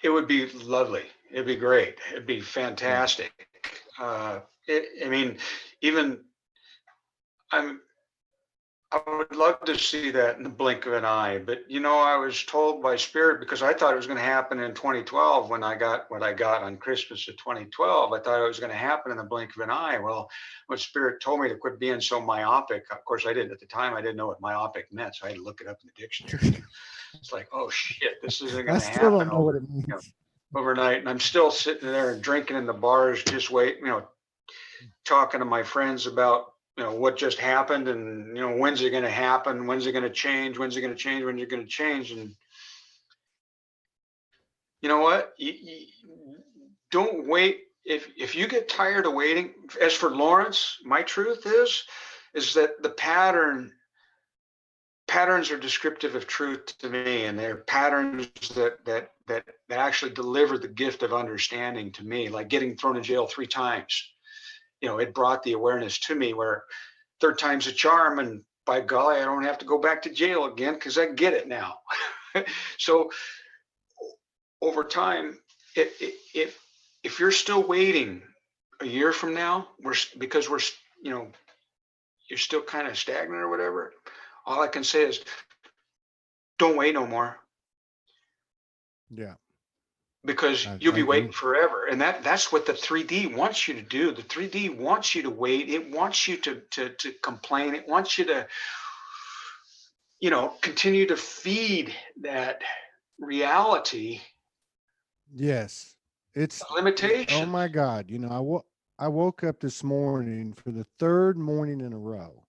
Speaker 2: it would be lovely. It'd be great. It'd be
Speaker 3: Yeah.
Speaker 2: fantastic. I mean, even I'm I would love to see that in the blink of an eye. But I was told by Spirit, because I thought it was going to happen in 2012 when I got what I got on Christmas of 2012. I thought it was going to happen in the blink of an eye. Well, when Spirit told me to quit being so myopic, of course I didn't at the time. I didn't know what myopic meant, so I had to look it up in the dictionary. It's like, oh shit, this isn't going
Speaker 3: I
Speaker 2: to
Speaker 3: still
Speaker 2: happen
Speaker 3: don't know what it means.
Speaker 2: overnight. And I'm still sitting there and drinking in the bars, just talking to my friends about what just happened, and when's it going to happen, when's it going to change, when's it going to change, when's it going to change. And you know what, you don't wait. If you get tired of waiting, as for Lawrence, my truth is that the patterns are descriptive of truth to me, and they're patterns that actually deliver the gift of understanding to me. Like getting thrown in jail 3 times, it brought the awareness to me where third time's a charm, and by golly, I don't have to go back to jail again because I get it now. So over time, if you're still waiting a year from now, because we're you're still kind of stagnant or whatever, all I can say is don't wait no more,
Speaker 3: Yeah.
Speaker 2: because
Speaker 3: I,
Speaker 2: you'll
Speaker 3: I
Speaker 2: be waiting
Speaker 3: agree.
Speaker 2: forever. And that's what the 3D wants you to do. The 3D wants you to wait. It wants you to complain. It wants you to continue to feed that reality
Speaker 3: Yes. It's, oh
Speaker 2: limitations.
Speaker 3: my God. I woke up this morning for the third morning in a row,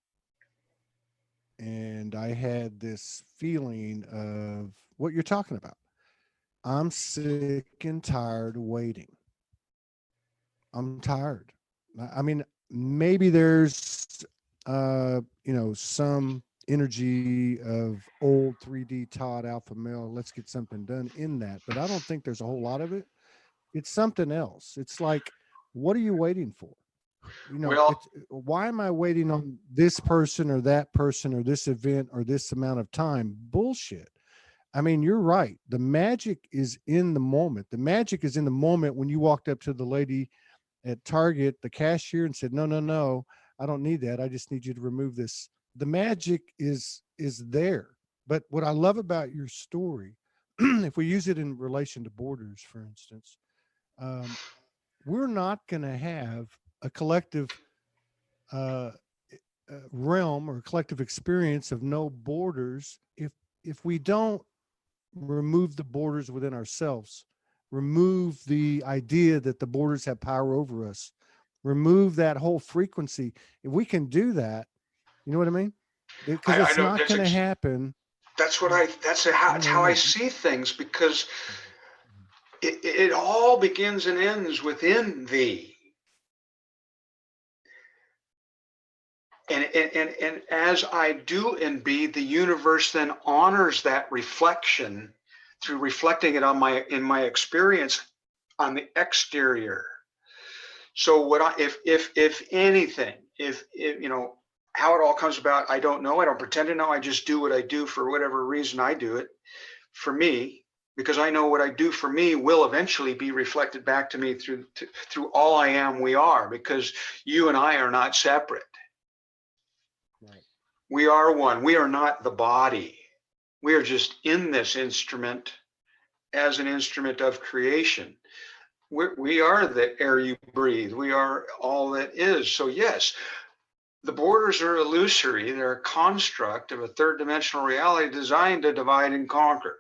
Speaker 3: and I had this feeling of what you're talking about. I'm sick and tired of waiting. I'm tired. I mean, maybe there's some energy of old 3D Todd alpha male, let's get something done in that, but I don't think there's a whole lot of it. It's something else. It's like, what are you waiting for?
Speaker 2: Well,
Speaker 3: It's, why am I waiting on this person or that person or this event or this amount of time? Bullshit. I mean, you're right. The magic is in the moment. The magic is in the moment when you walked up to the lady at Target, the cashier, and said, "No, no, no, I don't need that. I just need you to remove this." The magic is there. But what I love about your story, if we use it in relation to borders, for instance, um, we're not going to have a collective uh, realm or collective experience of no borders if we don't remove the borders within ourselves, remove the idea that the borders have power over us, remove that whole frequency. If we can do that, you know what I mean? Because
Speaker 2: I
Speaker 3: it's
Speaker 2: know
Speaker 3: not going to happen.
Speaker 2: that's how I see things, because it all begins and ends within thee. And as I do in be, the universe then honors that reflection through reflecting it on in my experience on the exterior. So what if anything, if you know how it all comes about, I don't know. I don't pretend to know. I just do what I do for whatever reason I do it for me, because I know what I do for me will eventually be reflected back to me through all I am, we are, because you and I are not separate.
Speaker 3: Right.
Speaker 2: We are one. We are not the body. We are just in this instrument as an instrument of creation. We are the air you breathe. We are all that is. So yes, the borders are illusory. They're a construct of a third dimensional reality designed to divide and conquer.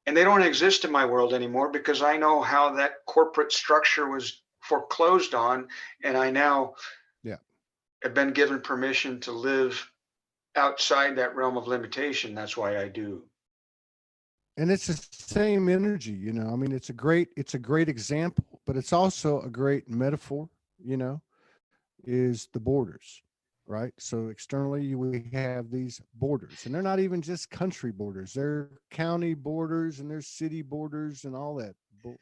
Speaker 2: And they don't exist in my world anymore, because I know how that corporate structure was foreclosed on. And I now have been given permission to live outside that realm of limitation. That's why I do.
Speaker 3: And it's the same energy, you know. I mean, it's a great example, but it's also a great metaphor, you know, is the borders, right? So externally we have these borders, and they're not even just country borders. They're county borders and there's city borders and all that bullshit,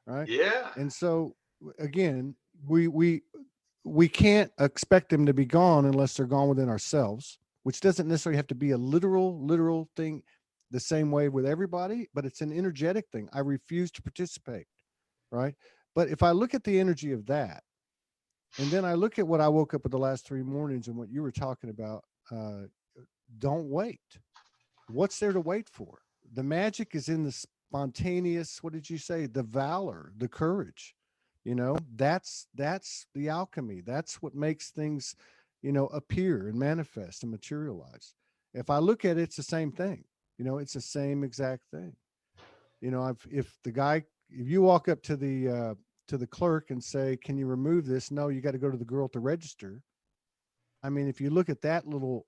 Speaker 3: right?
Speaker 2: Yeah.
Speaker 3: And so again, we can't expect them to be gone unless they're gone within ourselves, which doesn't necessarily have to be a literal thing the same way with everybody, but it's an energetic thing. I refuse to participate, right? But if I look at the energy of that, and then I look at what I woke up with the last 3 mornings and what you were talking about, don't wait. What's there to wait for? The magic is in the spontaneous, what did you say? The valor, the courage. You know, that's the alchemy. That's what makes things, you know, appear and manifest and materialize. If I look at it, it's the same thing. You know, it's the same exact thing. You know, if you walk up to the clerk and say, "Can you remove this?" No, you got to go to the girl at the register. I mean, if you look at that little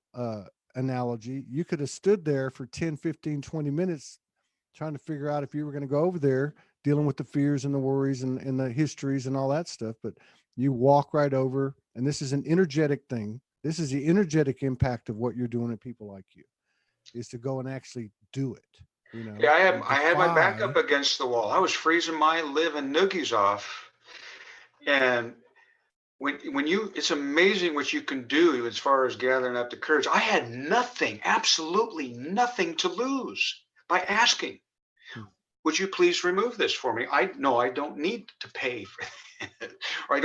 Speaker 3: analogy, you could have stood there for 10, 15, 20 minutes trying to figure out if you were going to go over there dealing with the fears and the worries and the histories and all that stuff. But you walk right over, and this is an energetic thing. This is the energetic impact of what you're doing to people like you, is to go and actually do it. You know,
Speaker 2: Yeah,
Speaker 3: and
Speaker 2: I had my back
Speaker 3: defy.
Speaker 2: up against the wall. I was freezing my living noogies off. And when you, it's amazing what you can do as far as gathering up the courage. I had nothing, absolutely nothing to lose by asking, would you please remove this for me? I don't need to pay for it. Or I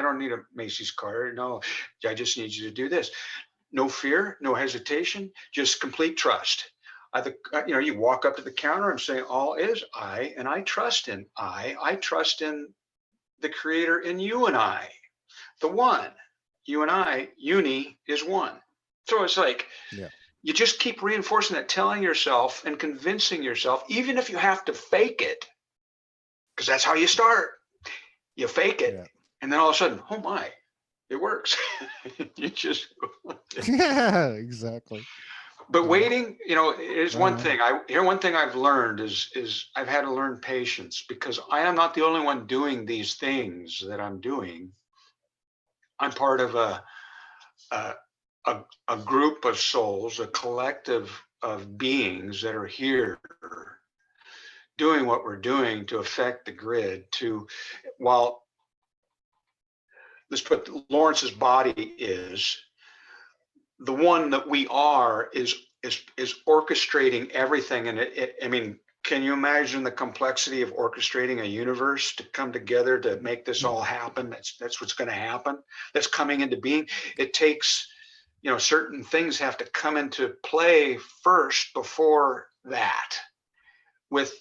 Speaker 2: don't need a Macy's card. No, I just need you to do this. No fear, no hesitation, just complete trust. You walk up to the counter and say, all is I, and I trust in I trust in the creator in you and I, the one. You and I, uni is one. So it's like,
Speaker 3: Yeah.
Speaker 2: you just keep reinforcing that, telling yourself and convincing yourself, even if you have to fake it, because that's how you start. You fake it, and then all of a sudden, oh my, it works. You just
Speaker 3: Yeah, exactly.
Speaker 2: But waiting, is
Speaker 3: Right
Speaker 2: one
Speaker 3: on.
Speaker 2: thing. One thing I've learned is I've had to learn patience, because I am not the only one doing these things that I'm doing. I'm part of a group of souls, a collective of beings that are here doing what we're doing to affect the grid. While let's put Lawrence's body is the one that we are is orchestrating everything. And I mean, can you imagine the complexity of orchestrating a universe to come together to make this all happen? That's what's going to happen. That's coming into being. It takes, you know, certain things have to come into play first before that, with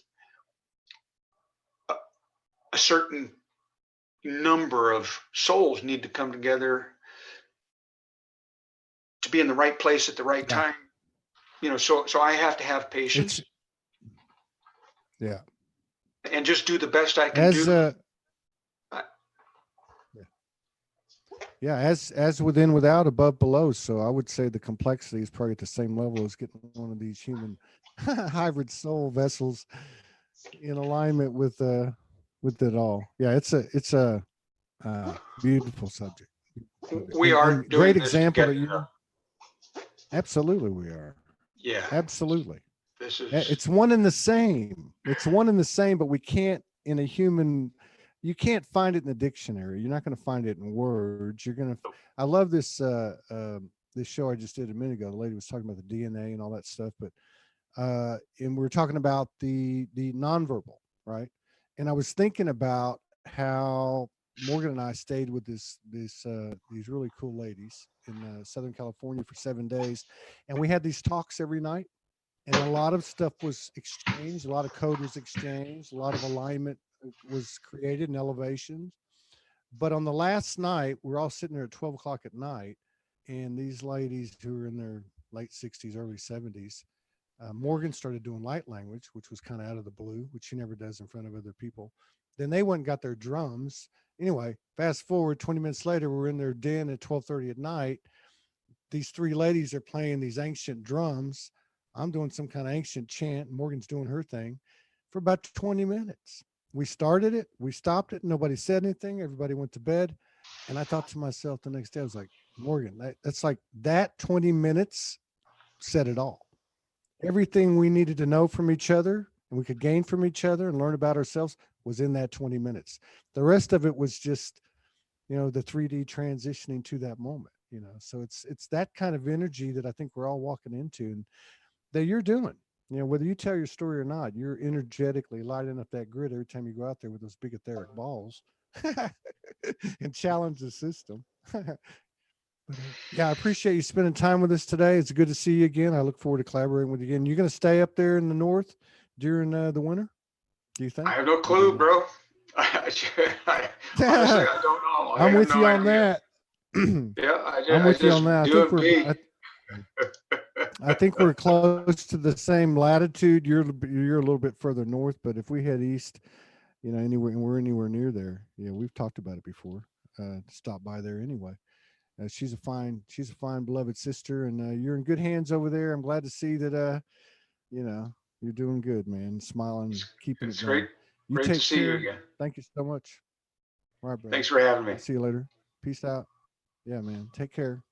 Speaker 2: a certain number of souls need to come together to be in the right place at the right
Speaker 3: Yeah.
Speaker 2: time. You know, so I have to have patience
Speaker 3: Yeah.
Speaker 2: and just do the best I can
Speaker 3: As
Speaker 2: do.
Speaker 3: yeah, as within, without, above, below. So I would say the complexity is probably at the same level as getting one of these human hybrid soul vessels in alignment with it all. Yeah, it's a beautiful subject.
Speaker 2: We are
Speaker 3: And
Speaker 2: doing
Speaker 3: great
Speaker 2: this
Speaker 3: example
Speaker 2: together.
Speaker 3: that you. Absolutely, we are.
Speaker 2: Yeah,
Speaker 3: Absolutely.
Speaker 2: this is
Speaker 3: It's one and the same. It's one and the same, but we can't in a human. You can't find it in the dictionary. You're not going to find it in words. You're going to. I love this this show I just did a minute ago. The lady was talking about the DNA and all that stuff, but and we were talking about the nonverbal, right? And I was thinking about how Morgan and I stayed with these really cool ladies in Southern California for 7 days, and we had these talks every night, and a lot of stuff was exchanged, a lot of code was exchanged, a lot of alignment was created and elevations. But on the last night, we're all sitting there at 12 o'clock at night, and these ladies who were in their late 60s, early 70s, Morgan started doing light language, which was kind of out of the blue, which she never does in front of other people. Then they went and got their drums. Anyway, fast forward 20 minutes later, we're in their den at 12:30 at night. These three ladies are playing these ancient drums. I'm doing some kind of ancient chant. Morgan's doing her thing for about 20 minutes. We started it, we stopped it, nobody said anything, everybody went to bed. And I thought to myself the next day, I was like, Morgan, that's like that 20 minutes said it all. Everything we needed to know from each other and we could gain from each other and learn about ourselves was in that 20 minutes. The rest of it was just, the 3D transitioning to that moment, so it's that kind of energy that I think we're all walking into and that you're doing, whether you tell your story or not, you're energetically lighting up that grid every time you go out there with those big etheric balls and challenge the system. But, yeah, I appreciate you spending time with us today. It's good to see you again. I look forward to collaborating with you again. You're going to stay up there in the north during the winter, do you think?
Speaker 2: I have no clue, bro. Honestly, I don't know.
Speaker 3: I'm with you on that.
Speaker 2: Yeah,
Speaker 3: I'm with you on that. I think we're close to the same latitude. You're a little bit further north, but if we head east, anywhere, and we're anywhere near there, we've talked about it before. Stop by there anyway. She's a fine, beloved sister, and you're in good hands over there. I'm glad to see that, you're doing good, man. Smiling, keeping it going. You
Speaker 2: great
Speaker 3: take
Speaker 2: to see
Speaker 3: care.
Speaker 2: you again.
Speaker 3: Thank you so much. All right, brother.
Speaker 2: Thanks for having me.
Speaker 3: I'll see you later. Peace out. Yeah, man. Take care.